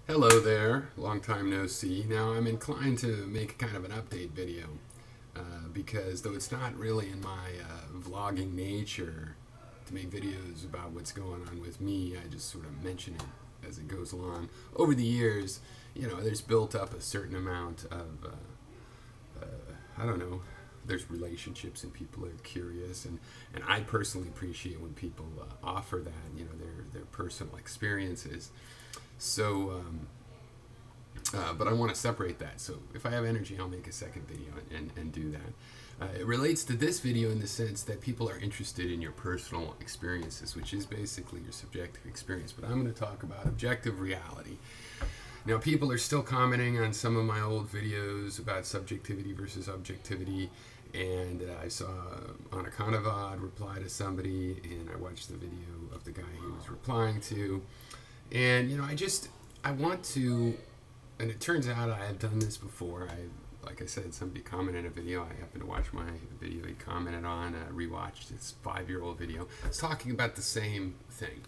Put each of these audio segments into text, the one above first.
Hello there, long time no see. Now I'm inclined to make kind of an update video because though it's not really in my vlogging nature to make videos about what's going on with me, I just sort of mention it as it goes along. Over the years, there's built up a certain amount of, I don't know, there's relationships and people are curious, and I personally appreciate when people offer that, their personal experiences. So, but I want to separate that. So if I have energy, I'll make a second video and do that. It relates to this video in the sense that people are interested in your personal experiences, which is basically your subjective experience. But I'm going to talk about objective reality. Now, people are still commenting on some of my old videos about subjectivity versus objectivity. And I saw on a Kanavad reply to somebody, and I watched the video of the guy he was replying to. And, I want to, and it turns out I have done this before. Like I said, somebody commented in a video. I happened to watch my video he commented on, rewatched his 5-year-old video. It's talking about the same thing.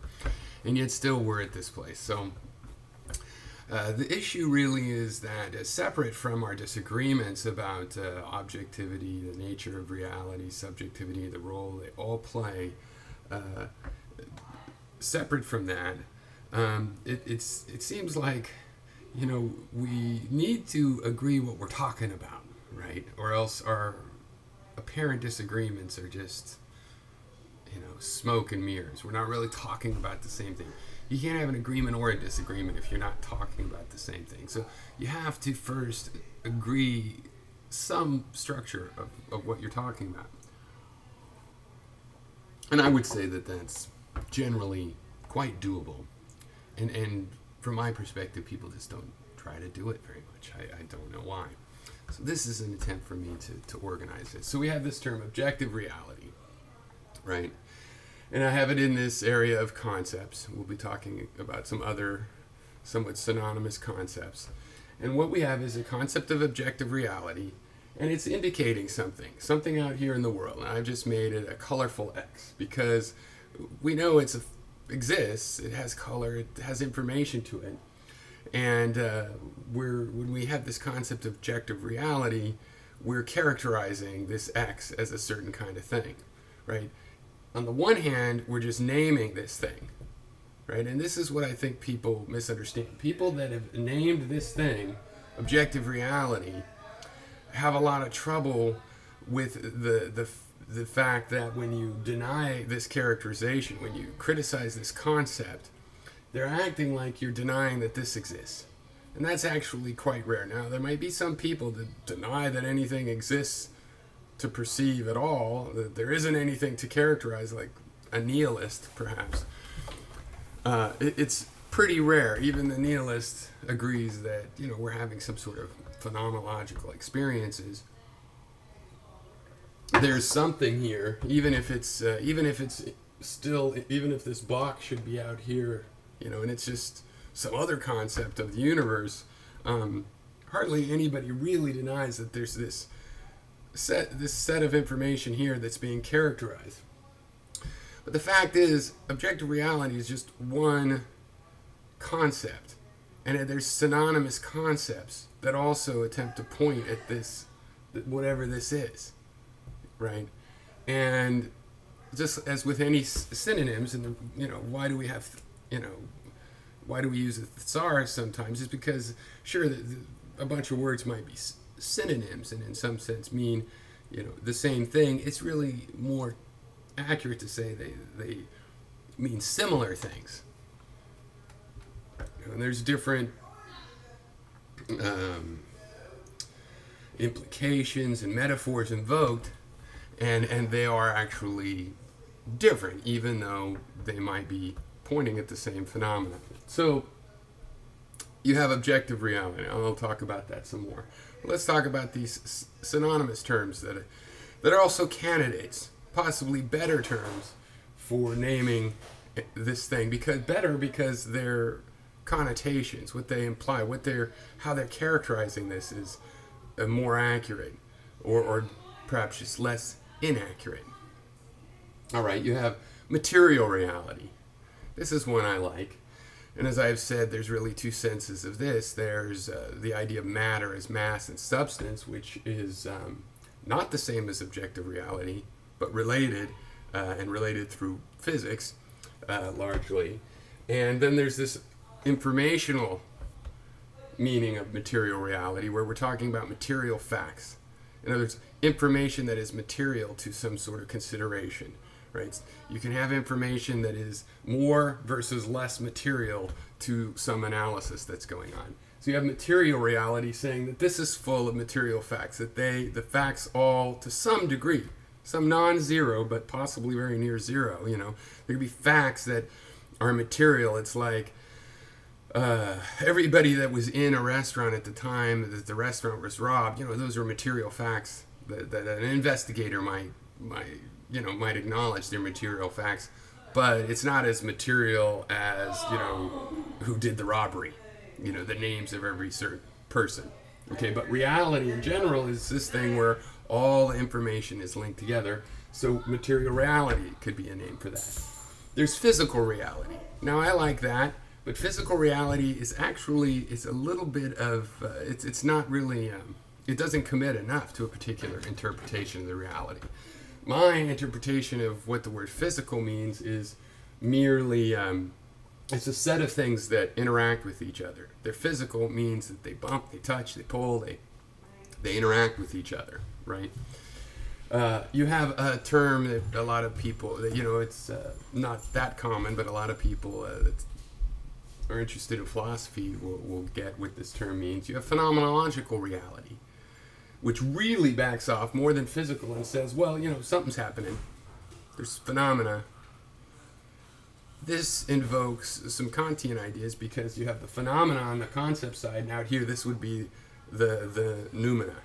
And yet still we're at this place. So the issue really is that separate from our disagreements about objectivity, the nature of reality, subjectivity, the role they all play, separate from that, it seems like, we need to agree what we're talking about, right? Or else our apparent disagreements are just, smoke and mirrors. We're not really talking about the same thing. You can't have an agreement or a disagreement if you're not talking about the same thing. So you have to first agree some structure of what you're talking about. And I would say that that's generally quite doable. And from my perspective, people just don't try to do it very much. I don't know why. So this is an attempt for me to organize it. So we have this term, objective reality, right? And I have it in this area of concepts. We'll be talking about some other somewhat synonymous concepts. And what we have is a concept of objective reality, and it's indicating something out here in the world. And I've just made it a colorful X because we know it exists, it has color, it has information to it. And when we have this concept of objective reality, we're characterizing this X as a certain kind of thing, right? On the one hand, we're just naming this thing, right? And this is what I think people misunderstand. People that have named this thing objective reality have a lot of trouble with the fact that when you deny this characterization, when you criticize this concept, they're acting like you're denying that this exists. And that's actually quite rare. Now, there might be some people that deny that anything exists to perceive at all, that there isn't anything to characterize, like a nihilist, perhaps. It's pretty rare. Even the nihilist agrees that, we're having some sort of phenomenological experiences. There's something here, even if this box should be out here, and it's just some other concept of the universe. Hardly anybody really denies that there's this set of information here that's being characterized. But the fact is, objective reality is just one concept, and there's synonymous concepts that also attempt to point at this, whatever this is, right? And just as with any synonyms, and why do we have, why do we use a thesaurus sometimes? Is because sure, a bunch of words might be synonyms and in some sense mean the same thing. It's really more accurate to say they mean similar things. And there's different implications and metaphors invoked, and they are actually different, even though they might be pointing at the same phenomena. So you have objective reality. I'll talk about that some more. Let's talk about these synonymous terms that are also candidates, possibly better terms for naming this thing, because their connotations, what they imply, how they're characterizing this is more accurate, or perhaps just less inaccurate. All right, you have material reality. This is one I like. And as I've said, there's really two senses of this. There's the idea of matter as mass and substance, which is not the same as objective reality, but related, and related through physics, largely. And then there's this informational meaning of material reality, where we're talking about material facts. In other words, information that is material to some sort of consideration. Right? You can have information that is more versus less material to some analysis that's going on. So you have material reality saying that this is full of material facts, that the facts all, to some degree, some non-zero, but possibly very near zero, there could be facts that are material. It's like everybody that was in a restaurant at the time that the restaurant was robbed, those are material facts that an investigator might acknowledge they're material facts, but it's not as material as, who did the robbery, the names of every certain person. Okay, but reality in general is this thing where all the information is linked together, so material reality could be a name for that. There's physical reality. Now, I like that, but physical reality is actually, it's a little bit of, it's not really, it doesn't commit enough to a particular interpretation of the reality. My interpretation of what the word physical means is merely, it's a set of things that interact with each other. They're physical means that they bump, they touch, they pull, they interact with each other, right? You have a term that a lot of people, it's not that common, but a lot of people that are interested in philosophy will get what this term means. You have phenomenological reality, which really backs off more than physical and says, well, something's happening. There's phenomena. This invokes some Kantian ideas because you have the phenomena on the concept side, and out here this would be the noumena.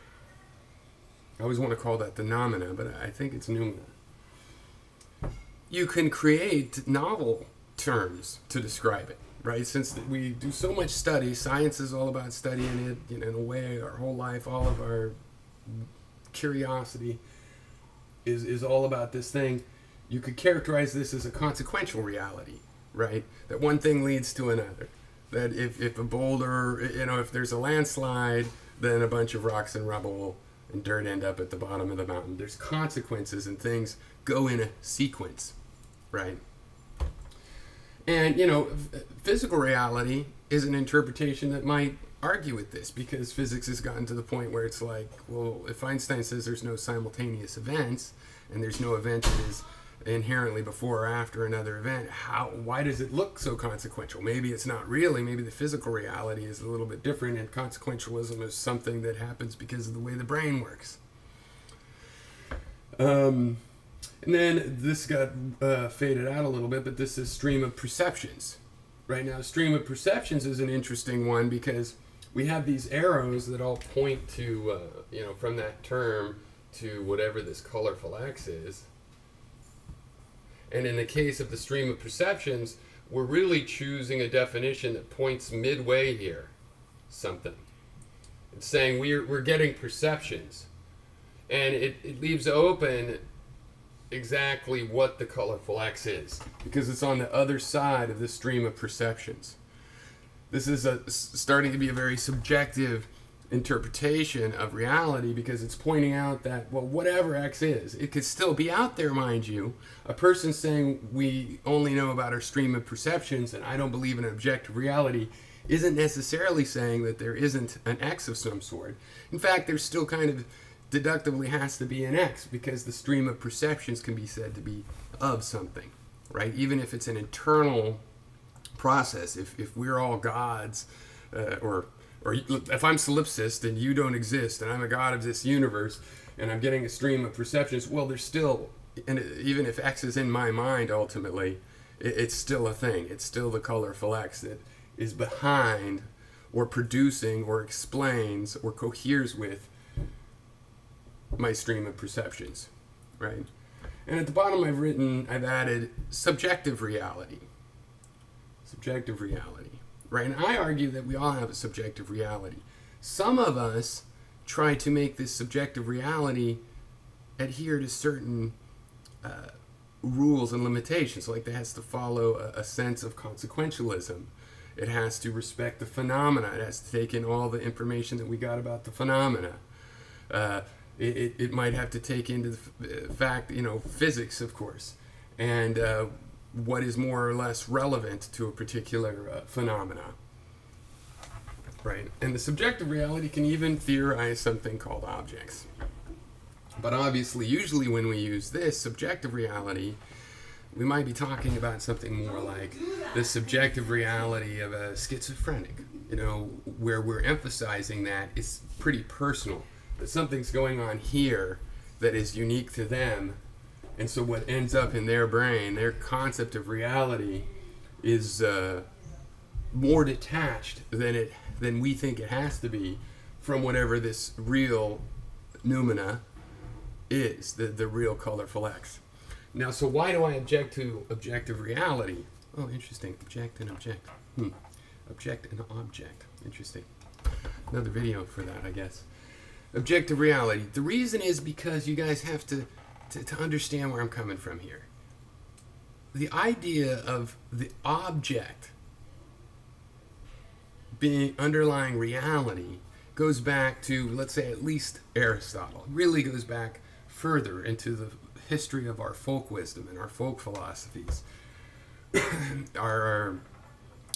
I always want to call that the noumena, but I think it's noumena. You can create novel terms to describe it, right? Since we do so much study, science is all about studying it, in a way, our whole life, all of our curiosity is all about this thing. You could characterize this as a consequential reality, right? That one thing leads to another. That if a boulder, if there's a landslide, then a bunch of rocks and rubble and dirt end up at the bottom of the mountain. There's consequences and things go in a sequence, right? And, physical reality is an interpretation that might argue with this, because physics has gotten to the point where it's like, well, if Einstein says there's no simultaneous events, and there's no event that is inherently before or after another event, why does it look so consequential? Maybe it's not really. Maybe the physical reality is a little bit different, and consequentialism is something that happens because of the way the brain works. And then this got faded out a little bit, but this is stream of perceptions. Right now, stream of perceptions is an interesting one because we have these arrows that all point to, from that term to whatever this colorful X is. And in the case of the stream of perceptions, we're really choosing a definition that points midway here, something. It's saying we're getting perceptions. And it leaves open exactly what the colorful X is, because it's on the other side of the stream of perceptions. This is starting to be a very subjective interpretation of reality, because it's pointing out that, well, whatever X is, it could still be out there, mind you. A person saying we only know about our stream of perceptions and I don't believe in objective reality isn't necessarily saying that there isn't an X of some sort. In fact, there still kind of deductively has to be an X, because the stream of perceptions can be said to be of something, right? Even if it's an internal process, if we're all gods, or if I'm solipsist and you don't exist and I'm a god of this universe and I'm getting a stream of perceptions, well, there's still, and even if X is in my mind ultimately, it's still a thing. It's still the colorful X that is behind or producing or explains or coheres with my stream of perceptions, right? And at the bottom I've added subjective reality. Subjective reality. Right? And I argue that we all have a subjective reality. Some of us try to make this subjective reality adhere to certain rules and limitations, like it has to follow a sense of consequentialism. It has to respect the phenomena. It has to take in all the information that we got about the phenomena. It might have to take into the fact, physics, of course, and what is more or less relevant to a particular phenomena. Right? And the subjective reality can even theorize something called objects. But obviously, usually when we use this subjective reality, we might be talking about something more like the subjective reality of a schizophrenic, where we're emphasizing that it's pretty personal, that something's going on here that is unique to them, and so what ends up in their brain, their concept of reality, is more detached than we think it has to be from whatever this real noumena is, the real colorful X. Now, so why do I object to objective reality? Oh, interesting. Object and object. Object and object. Interesting. Another video for that, I guess. Objective reality. The reason is because you guys have to understand where I'm coming from here. The idea of the object being underlying reality goes back to, let's say, at least Aristotle. It really goes back further into the history of our folk wisdom and our folk philosophies. our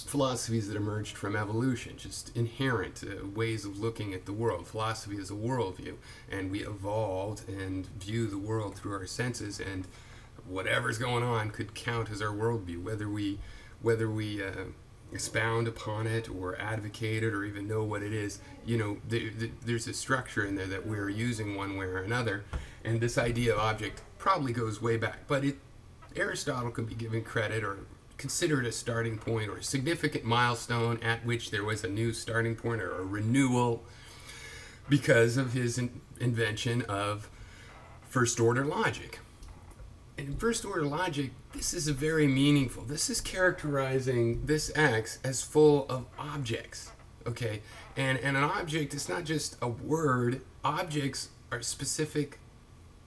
philosophies that emerged from evolution, just inherent ways of looking at the world. Philosophy is a worldview, and we evolved and view the world through our senses, and whatever's going on could count as our worldview, whether we expound upon it or advocate it or even know what it is. There's a structure in there that we're using one way or another, and this idea of object probably goes way back, but Aristotle could be given credit or considered a starting point or a significant milestone at which there was a new starting point or a renewal because of his invention of first order logic. And in first order logic, this is this is characterizing this X as full of objects, okay? And an object is not just a word. Objects are specific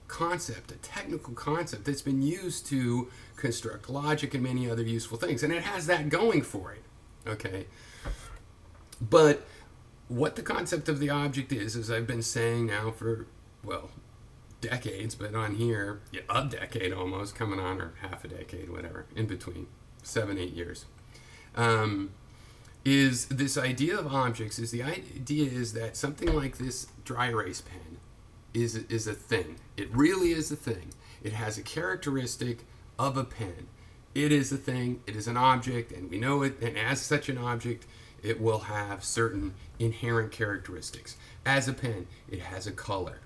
concept, a technical concept that's been used to construct logic and many other useful things, and it has that going for it, okay? But what the concept of the object is, as I've been saying now for, decades, but on here, a decade almost, coming on, or half a decade, whatever, in between, 7-8 years, is this idea of objects, the idea is that something like this dry erase pen is a thing. It really is a thing. It has a characteristic of a pen. It is a thing. It is an object, and we know it. And as such an object, it will have certain inherent characteristics. As a pen, it has a color.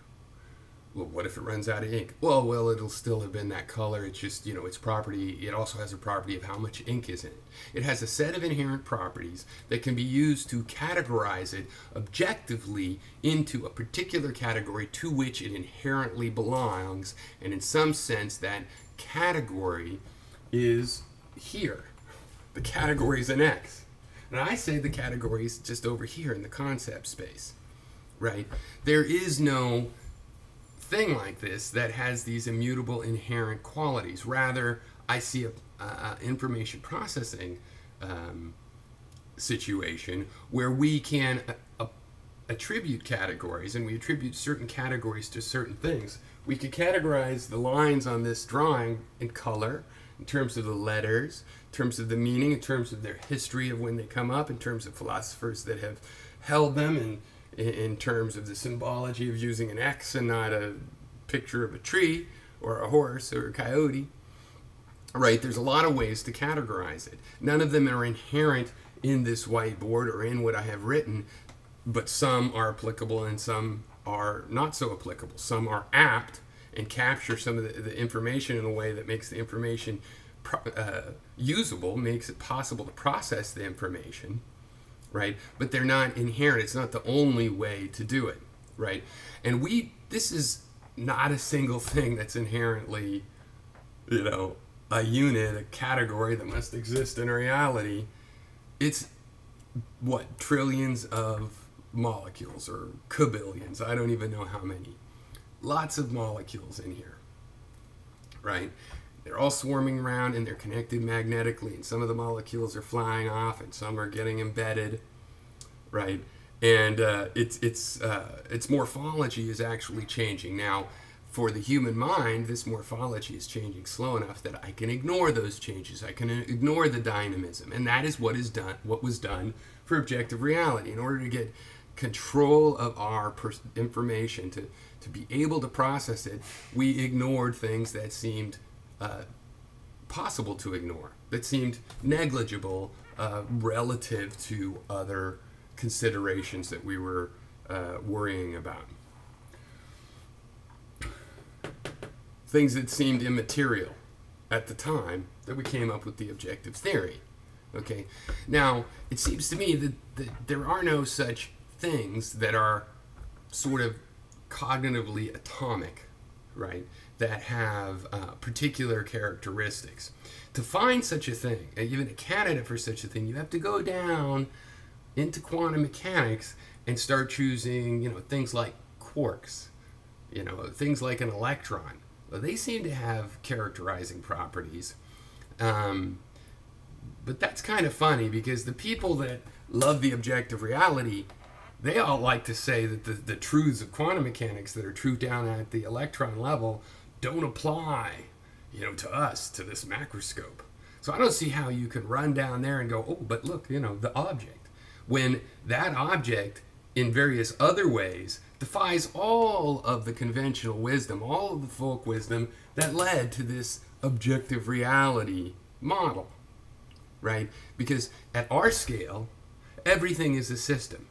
Well, what if it runs out of ink? Well, it'll still have been that color. It's just, its property. It also has a property of how much ink is in it. It has a set of inherent properties that can be used to categorize it objectively into a particular category to which it inherently belongs. And in some sense, that category is here. The category is an X. And I say the category is just over here in the concept space, right? There is no thing like this that has these immutable inherent qualities. Rather, I see a information processing situation where we can attribute categories, and we attribute certain categories to certain things. We could categorize the lines on this drawing in color, in terms of the letters, in terms of the meaning, in terms of their history of when they come up, in terms of philosophers that have held them, and in terms of the symbology of using an X and not a picture of a tree or a horse or a coyote, right? There's a lot of ways to categorize it. None of them are inherent in this whiteboard or in what I have written, but some are applicable and some are not so applicable. Some are apt and capture some of the information in a way that makes the information usable, makes it possible to process the information, right? But they're not inherent. It's not the only way to do it, right? And this is not a single thing that's inherently, a unit, a category that must exist in reality. It's, trillions of molecules, or kabillions. I don't even know how many. Lots of molecules in here, right? they're all swarming around and they're connected magnetically, and some of the molecules are flying off and some are getting embedded, right? And its morphology is actually changing. Now, for the human mind, this morphology is changing slow enough that I can ignore those changes. I can ignore the dynamism, and that is what was done for objective reality. In order to get control of our information, to be able to process it, we ignored things that seemed possible to ignore, that seemed negligible relative to other considerations that we were worrying about. Things that seemed immaterial at the time that we came up with the objective theory. Okay, now it seems to me that there are no such things that are sort of cognitively atomic, right, that have particular characteristics. To find such a thing, even a candidate for such a thing, you have to go down into quantum mechanics and start choosing, things like quarks, things like an electron. Well, they seem to have characterizing properties. But that's kind of funny, because the people that love the objective reality, they all like to say that the truths of quantum mechanics that are true down at the electron level don't apply, to us, to this macroscope. So I don't see how you could run down there and go, oh, but look, the object, when that object in various other ways defies all of the conventional wisdom, all of the folk wisdom that led to this objective reality model, right? Because at our scale, everything is a system.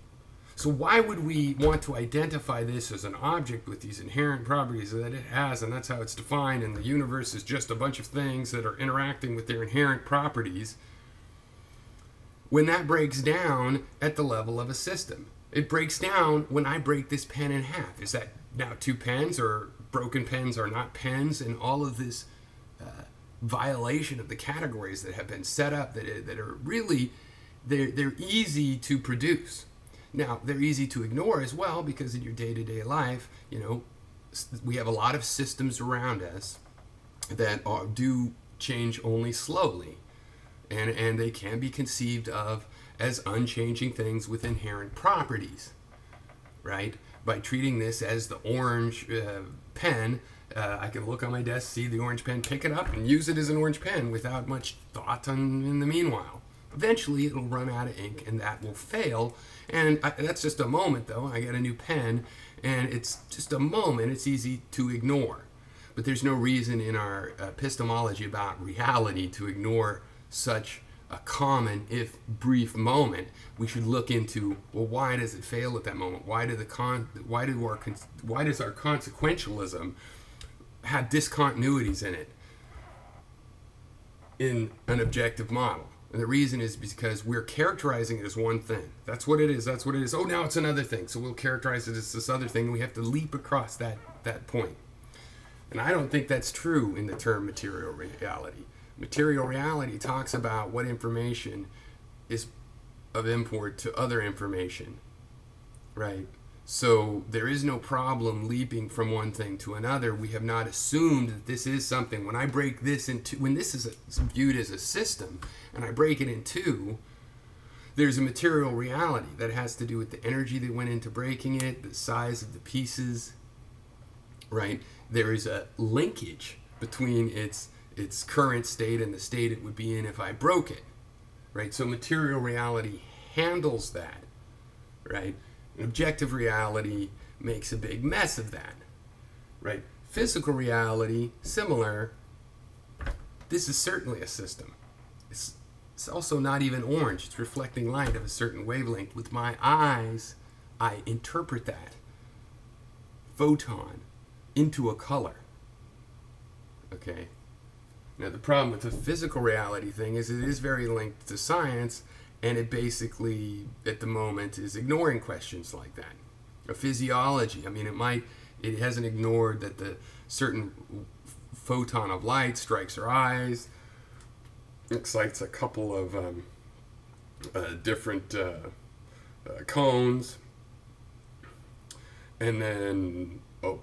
So why would we want to identify this as an object with these inherent properties that it has, and that's how it's defined, and the universe is just a bunch of things that are interacting with their inherent properties, when that breaks down at the level of a system? It breaks down when I break this pen in half. Is that now two pens, or broken pens are not pens, and all of this violation of the categories that have been set up that are really, they're easy to produce. Now, they're easy to ignore as well, because in your day-to-day life, we have a lot of systems around us that do change only slowly, and they can be conceived of as unchanging things with inherent properties, right? By treating this as the orange pen, I can look on my desk, see the orange pen, pick it up, and use it as an orange pen without much thought in the meanwhile. Eventually, it'll run out of ink, and that will fail. And that's just a moment, though. I get a new pen, and it's just a moment. It's easy to ignore. But there's no reason in our epistemology about reality to ignore such a common, if brief, moment. We should look into, well, why does it fail at that moment? Why does our consequentialism have discontinuities in it in an objective model? And the reason is because we're characterizing it as one thing. That's what it is. That's what it is. Oh, now it's another thing. So we'll characterize it as this other thing, and we have to leap across that point. And I don't think that's true in the term material reality. Material reality talks about what information is of import to other information, right? So there is no problem leaping from one thing to another. We have not assumed that this is something. When I break this into, when this is viewed as a system, and I break it in two, there's a material reality that has to do with the energy that went into breaking it, the size of the pieces, right? There is a linkage between its current state and the state it would be in if I broke it, right? So material reality handles that, right? And objective reality makes a big mess of that, right? Physical reality, similar. This is certainly a system. It's also not even orange. It's reflecting light of a certain wavelength. With my eyes, I interpret that photon into a color, okay? Now, the problem with the physical reality thing is it is very linked to science, and it basically, at the moment, is ignoring questions like that. A physiology, I mean, it hasn't ignored that the certain photon of light strikes our eyes, excites a couple of different cones, and then, oh,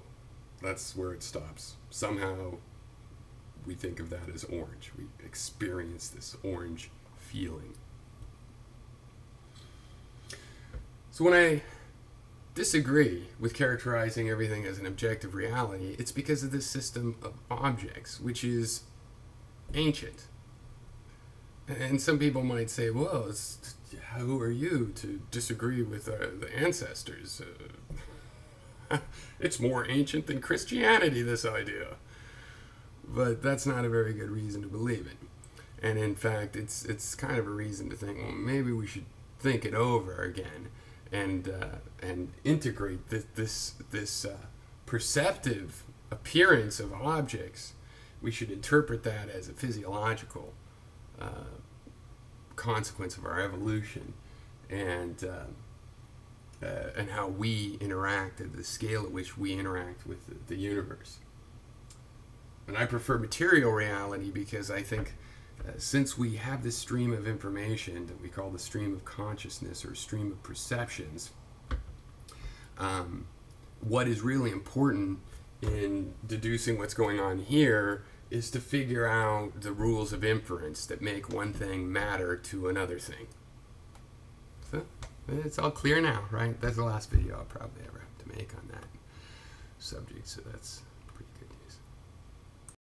that's where it stops. Somehow we think of that as orange. We experience this orange feeling. So when I disagree with characterizing everything as an objective reality, it's because of this system of objects, which is ancient. And some people might say, well, who are you to disagree with the ancestors? It's more ancient than Christianity, this idea. But that's not a very good reason to believe it. And in fact, it's kind of a reason to think, well, maybe we should think it over again and integrate this perceptive appearance of objects. We should interpret that as a physiological consequence of our evolution, and how we interact, at the scale at which we interact with the universe. And I prefer material reality because I think since we have this stream of information that we call the stream of consciousness or stream of perceptions, what is really important in deducing what's going on here is to figure out the rules of inference that make one thing matter to another thing. So it's all clear now, right? That's the last video I'll probably ever have to make on that subject, so that's